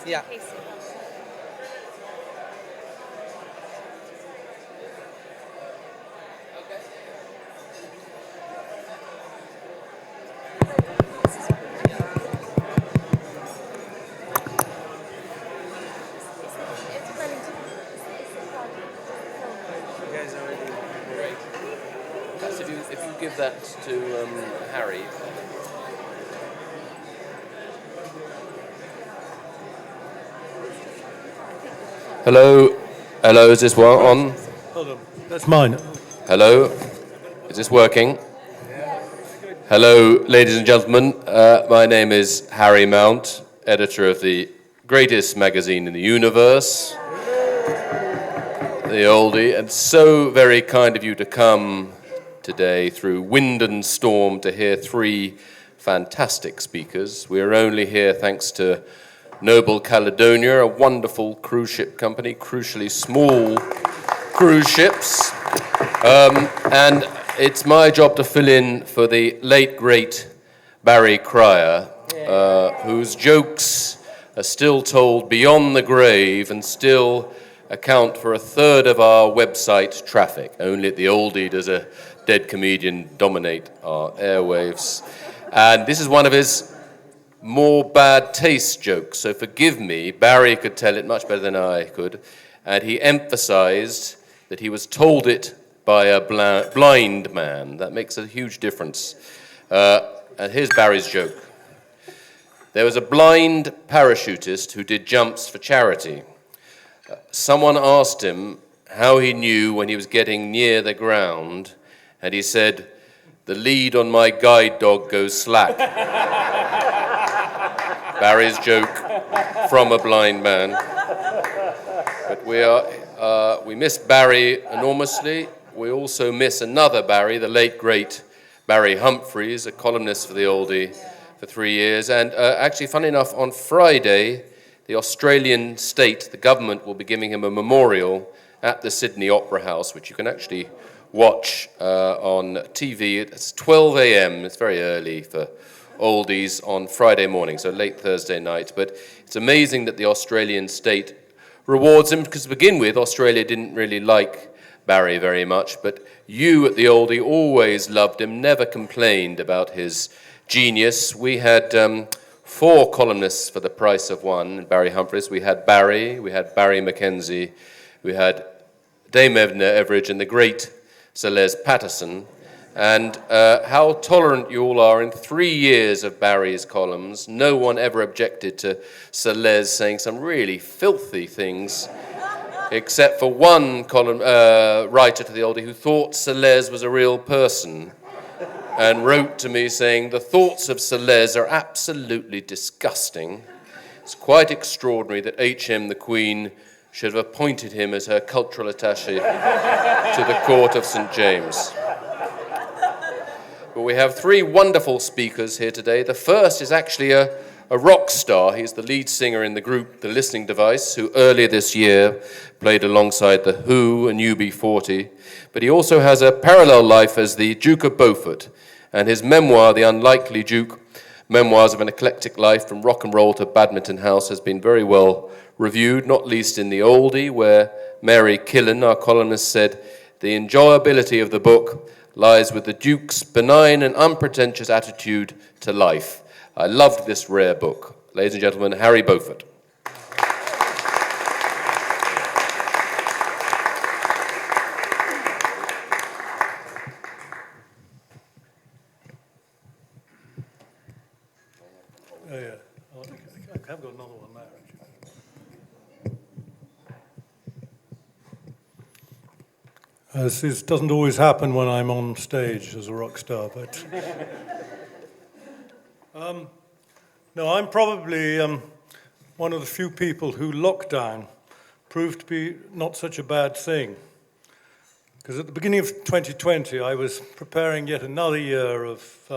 Yeah. Great. Perhaps if you give that to Harry. Hello, hello. Is this one on? Hold on, that's mine. Hello, is this working? Hello, ladies and gentlemen. My name is Harry Mount, editor of the greatest magazine in the universe, the Oldie, and so very kind of you to come today through wind and storm to hear three fantastic speakers. We are only here thanks to Noble Caledonia, a wonderful cruise ship company, crucially small cruise ships. And it's my job to fill in for the late, great Barry Cryer, whose jokes are still told beyond the grave and still account for a third of our website traffic. Only at the Oldie does a dead comedian dominate our airwaves. And this is one of his more bad taste jokes, so forgive me. Barry could tell it much better than I could, and he emphasized that he was told it by a blind man. That makes a huge difference. And here's Barry's joke. There was a blind parachutist who did jumps for charity. Someone asked him how he knew when he was getting near the ground, and he said, "The lead on my guide dog goes slack." Barry's joke from a blind man. But we miss Barry enormously. We also miss another Barry, the late, great Barry Humphries, a columnist for the Oldie for 3 years. And actually, funny enough, on Friday, the Australian state, the government, will be giving him a memorial at the Sydney Opera House, which you can actually watch on TV. It's 12 a.m. It's very early for Oldies on Friday morning, so late Thursday night. But it's amazing that the Australian state rewards him, because to begin with, Australia didn't really like Barry very much, but you at the Oldie always loved him, never complained about his genius. We had 4 columnists for the price of one, Barry Humphries. We had Barry Mackenzie, we had Dame Edna Everage, and the great Sir Les Patterson. And how tolerant you all are. In 3 years of Barry's columns, no one ever objected to Sir Les saying some really filthy things, except for one writer to the Oldie who thought Sir Les was a real person and wrote to me saying, "The thoughts of Sir Les are absolutely disgusting. It's quite extraordinary that H.M. the Queen should have appointed him as her cultural attaché to the court of St. James." But we have 3 wonderful speakers here today. The first is actually a rock star. He's the lead singer in the group The Listening Device, who earlier this year played alongside The Who and UB40. But he also has a parallel life as the Duke of Beaufort, and his memoir, The Unlikely Duke, Memoirs of an Eclectic Life from Rock and Roll to Badminton House, has been very well reviewed, not least in the Oldie, where Mary Killen, our columnist, said, "The enjoyability of the book lies with the Duke's benign and unpretentious attitude to life." I loved this rare book. Ladies and gentlemen, Harry Beaufort. Oh, yeah. I have got another one there, actually. This doesn't always happen when I'm on stage as a rock star, but... No, I'm probably one of the few people who lockdown proved to be not such a bad thing. Because at the beginning of 2020, I was preparing yet another year of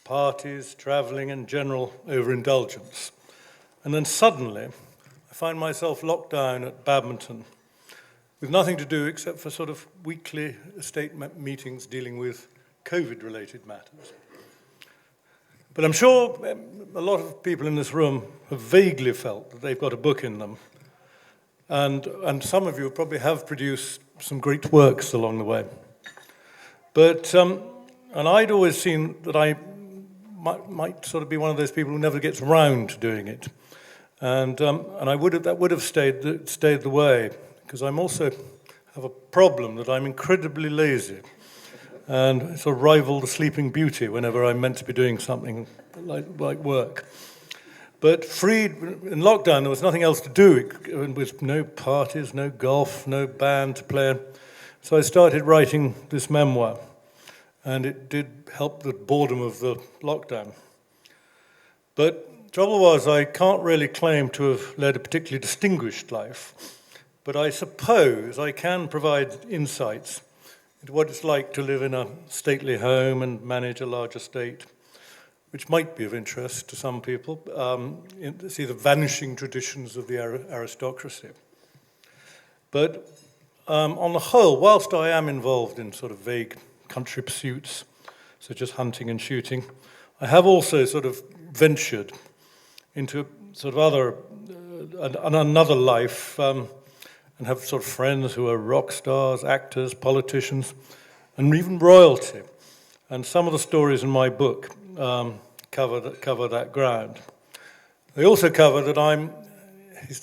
parties, traveling, and general overindulgence. And then suddenly, I find myself locked down at Badminton with nothing to do except for sort of weekly estate meetings dealing with COVID-related matters. But I'm sure a lot of people in this room have vaguely felt that they've got a book in them. And some of you probably have produced some great works along the way. But, and I'd always seen that I might sort of be one of those people who never gets round to doing it. And that would have stayed the way, because I'm also have a problem that I'm incredibly lazy and sort of rival the Sleeping Beauty whenever I'm meant to be doing something like work. But freed in lockdown, there was nothing else to do, with no parties, no golf, no band to play. So I started writing this memoir, and it did help the boredom of the lockdown. But trouble was, I can't really claim to have led a particularly distinguished life, but I suppose I can provide insights into what it's like to live in a stately home and manage a large estate, which might be of interest to some people, see the vanishing traditions of the aristocracy. But on the whole, whilst I am involved in sort of vague country pursuits, such as hunting and shooting, I have also sort of ventured into sort of another life, and have sort of friends who are rock stars, actors, politicians, and even royalty. And some of the stories in my book cover that ground. They also cover that I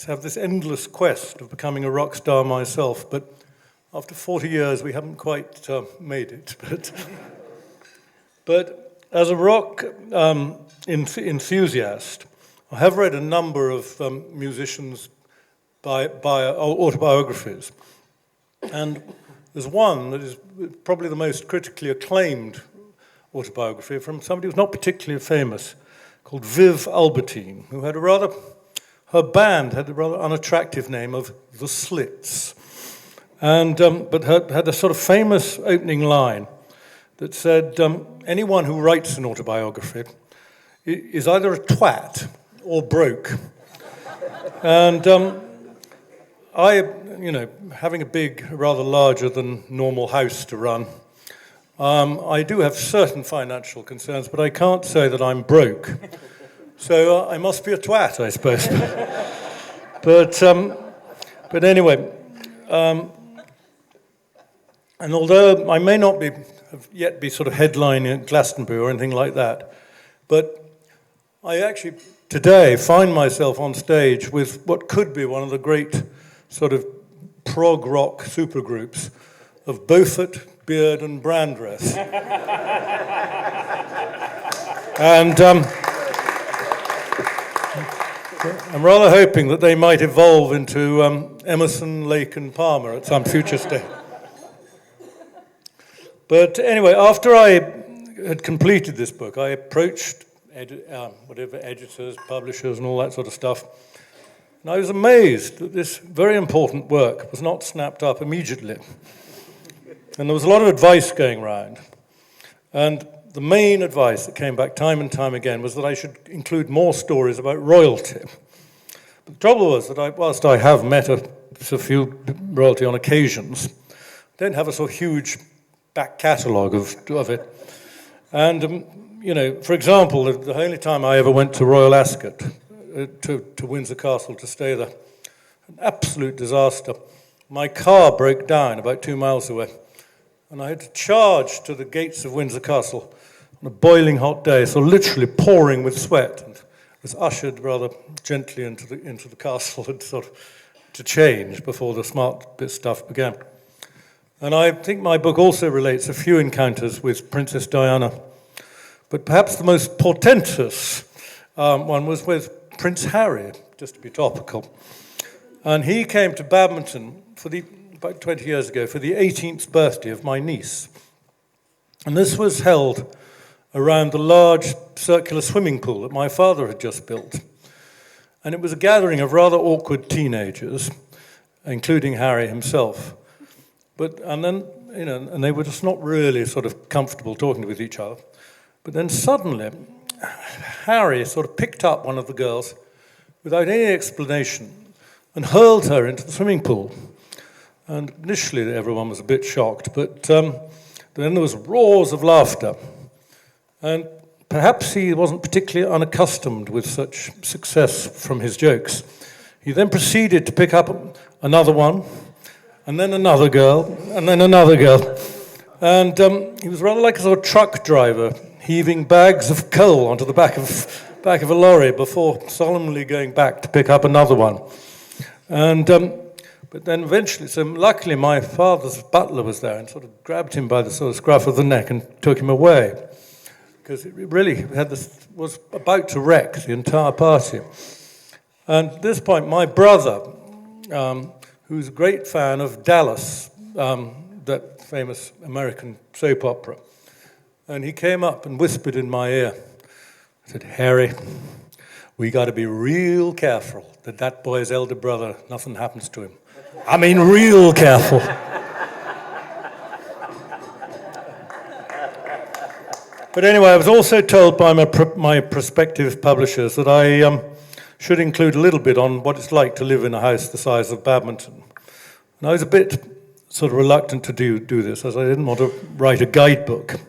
have this endless quest of becoming a rock star myself, but after 40 years we haven't quite made it. But as a rock enthusiast, I have read a number of musicians' autobiographies, and there's one that is probably the most critically acclaimed autobiography from somebody who's not particularly famous, called Viv Albertine, who had her band had a rather unattractive name of The Slits, and but had a sort of famous opening line that said, anyone who writes an autobiography is either a twat or broke. And having a big, rather larger than normal house to run, I do have certain financial concerns, but I can't say that I'm broke. So I must be a twat, I suppose. But anyway, and although I may not have yet be sort of headlining at Glastonbury or anything like that, but I actually today find myself on stage with what could be one of the great sort of prog rock supergroups of Beaufort, Beard, and Brandreth. And I'm rather hoping that they might evolve into Emerson, Lake, and Palmer at some future stage. But anyway, after I had completed this book, I approached editors, publishers, and all that sort of stuff. And I was amazed that this very important work was not snapped up immediately. And there was a lot of advice going around. And the main advice that came back time and time again was that I should include more stories about royalty. But the trouble was that whilst I have met a few royalty on occasions, I don't have a sort of huge back catalogue of it. And, for example, the only time I ever went to Royal Ascot, to Windsor Castle to stay there, an absolute disaster. My car broke down about 2 miles away, and I had to charge to the gates of Windsor Castle on a boiling hot day, so literally pouring with sweat, and was ushered rather gently into the castle and sort of to change before the smart bit stuff began. And I think my book also relates a few encounters with Princess Diana, but perhaps the most portentous one was with Prince Harry, just to be topical. And he came to Badminton about 20 years ago for the 18th birthday of my niece. And this was held around the large circular swimming pool that my father had just built. And it was a gathering of rather awkward teenagers, including Harry himself. And they were just not really sort of comfortable talking with each other. But then suddenly, Harry sort of picked up one of the girls without any explanation and hurled her into the swimming pool. And initially everyone was a bit shocked, but then there was roars of laughter. And perhaps he wasn't particularly unaccustomed with such success from his jokes. He then proceeded to pick up another one, and then another girl, and then another girl. And he was rather like a sort of truck driver, heaving bags of coal onto the back of a lorry before solemnly going back to pick up another one. And but then eventually, so luckily my father's butler was there and sort of grabbed him by the sort of scruff of the neck and took him away, because it really was about to wreck the entire party. And at this point, my brother, who's a great fan of Dallas, that famous American soap opera, and he came up and whispered in my ear, said, "Harry, we got to be real careful that boy's elder brother, nothing happens to him. I mean, real careful." But anyway, I was also told by my prospective publishers that I should include a little bit on what it's like to live in a house the size of Badminton. And I was a bit sort of reluctant to do this, as I didn't want to write a guidebook.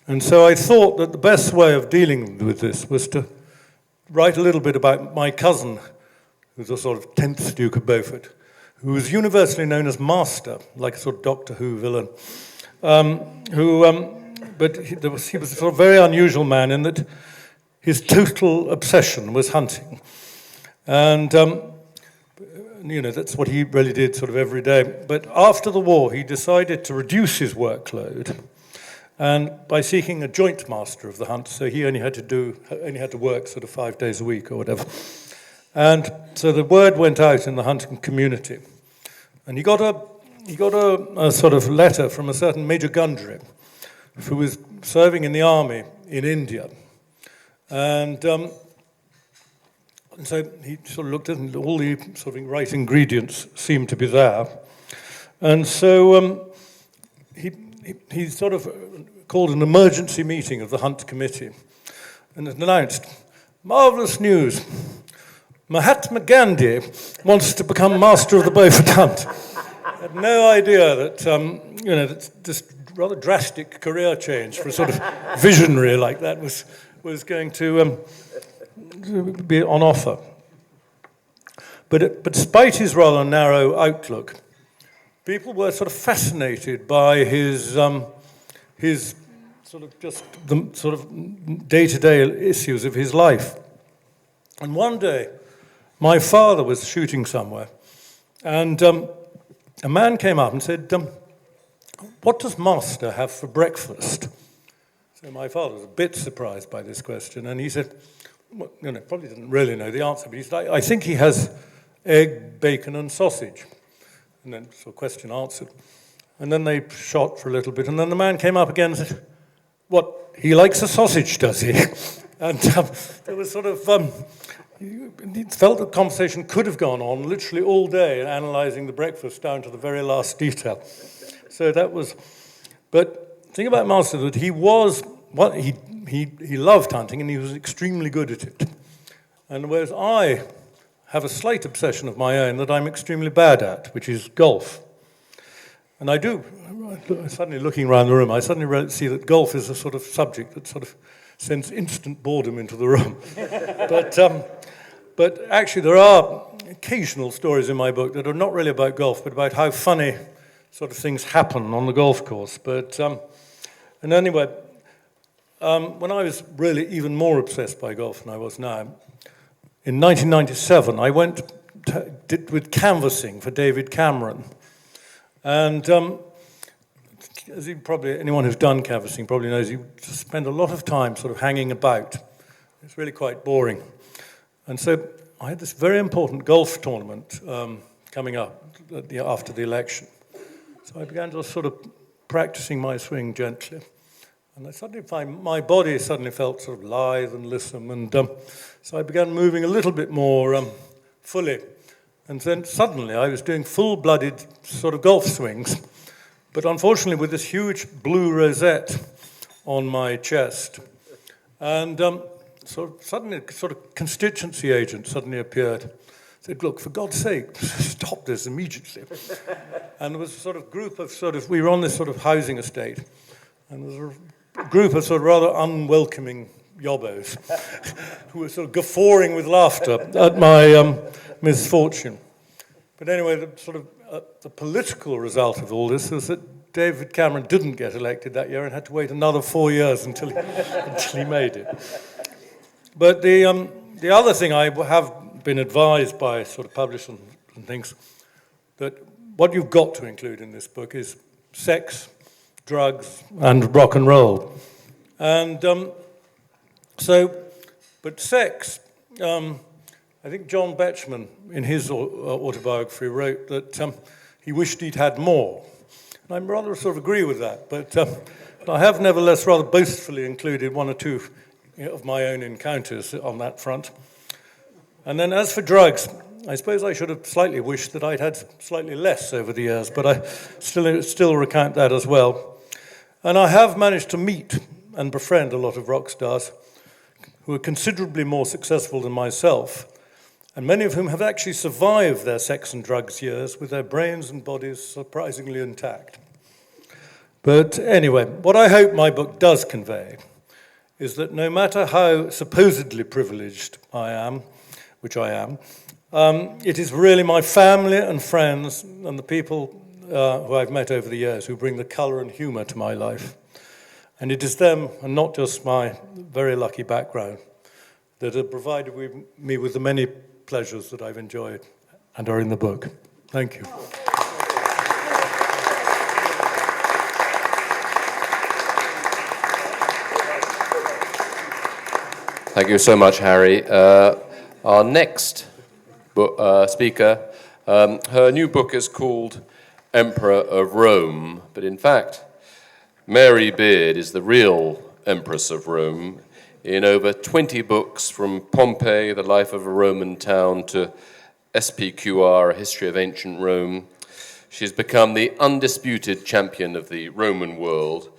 And so I thought that the best way of dealing with this was to write a little bit about my cousin, who's a sort of 10th Duke of Beaufort, who was universally known as Master, like a sort of Doctor Who villain, but he was a sort of very unusual man in that his total obsession was hunting. And, that's what he really did sort of every day. But after the war, he decided to reduce his workload, and by seeking a joint master of the hunt, so he only had to work sort of 5 days a week or whatever. And so the word went out in the hunting community, and he got a sort of letter from a certain Major Gundry, who was serving in the army in India. And so he sort of looked at it, and all the sort of right ingredients seemed to be there. And so he sort of called an emergency meeting of the hunt committee and announced, "Marvelous news. Mahatma Gandhi wants to become master of the Beaufort Hunt." I had no idea that, that this rather drastic career change for a sort of visionary like that was going to be on offer. But despite his rather narrow outlook, people were sort of fascinated by his sort of just the sort of day-to-day issues of his life. And one day, my father was shooting somewhere, and a man came up and said, "What does Master have for breakfast?" So my father was a bit surprised by this question, and he said, well, probably didn't really know the answer, but he said, I think he has egg, bacon, and sausage. And then, so question answered. And then they shot for a little bit, and then the man came up again and said, "What, he likes a sausage, does he?" And there was sort of, it felt the conversation could have gone on literally all day, analysing the breakfast down to the very last detail. So that was, but the thing about Master that he was, he loved hunting and he was extremely good at it. And whereas I have a slight obsession of my own that I'm extremely bad at, which is golf. And I do, suddenly looking around the room, I suddenly see that golf is a sort of subject that sort of sends instant boredom into the room. But actually there are occasional stories in my book that are not really about golf, but about how funny sort of things happen on the golf course. But, and anyway, when I was really even more obsessed by golf than I was now, in 1997, I went with canvassing for David Cameron. And as anyone who's done canvassing probably knows, you spend a lot of time sort of hanging about. It's really quite boring. And so I had this very important golf tournament coming up after the election. So I began to sort of practicing my swing gently. And I suddenly find my body suddenly felt sort of lithe and lissom. And so I began moving a little bit more fully. And then suddenly I was doing full-blooded sort of golf swings, but unfortunately with this huge blue rosette on my chest. And so suddenly a sort of constituency agent suddenly appeared. Said, "Look, for God's sake, stop this immediately." And there was a sort of group of we were on this sort of housing estate, and there was a group of sort of rather unwelcoming yobbos who were sort of guffawing with laughter at my misfortune. But anyway, the political result of all this was that David Cameron didn't get elected that year and had to wait another 4 years until he made it. But the other thing, I have been advised by sort of publishers and things, that what you've got to include in this book is sex, drugs, and rock and roll. And but sex, I think John Betjeman, in his autobiography, wrote that he wished he'd had more. And I rather sort of agree with that, but I have nevertheless rather boastfully included one or two of my own encounters on that front. And then as for drugs, I suppose I should have slightly wished that I'd had slightly less over the years, but I still recount that as well. And I have managed to meet and befriend a lot of rock stars who are considerably more successful than myself, and many of whom have actually survived their sex and drugs years with their brains and bodies surprisingly intact. But anyway, what I hope my book does convey is that no matter how supposedly privileged I am, which I am, it is really my family and friends and the people who I've met over the years who bring the colour and humour to my life. And it is them, and not just my very lucky background, that have provided me with the many pleasures that I've enjoyed and are in the book. Thank you. Thank you so much, Harry. Our next speaker, her new book is called Emperor of Rome, but in fact, Mary Beard is the real Empress of Rome. In over 20 books, from Pompeii, the life of a Roman town, to SPQR, a history of ancient Rome, she's become the undisputed champion of the Roman world.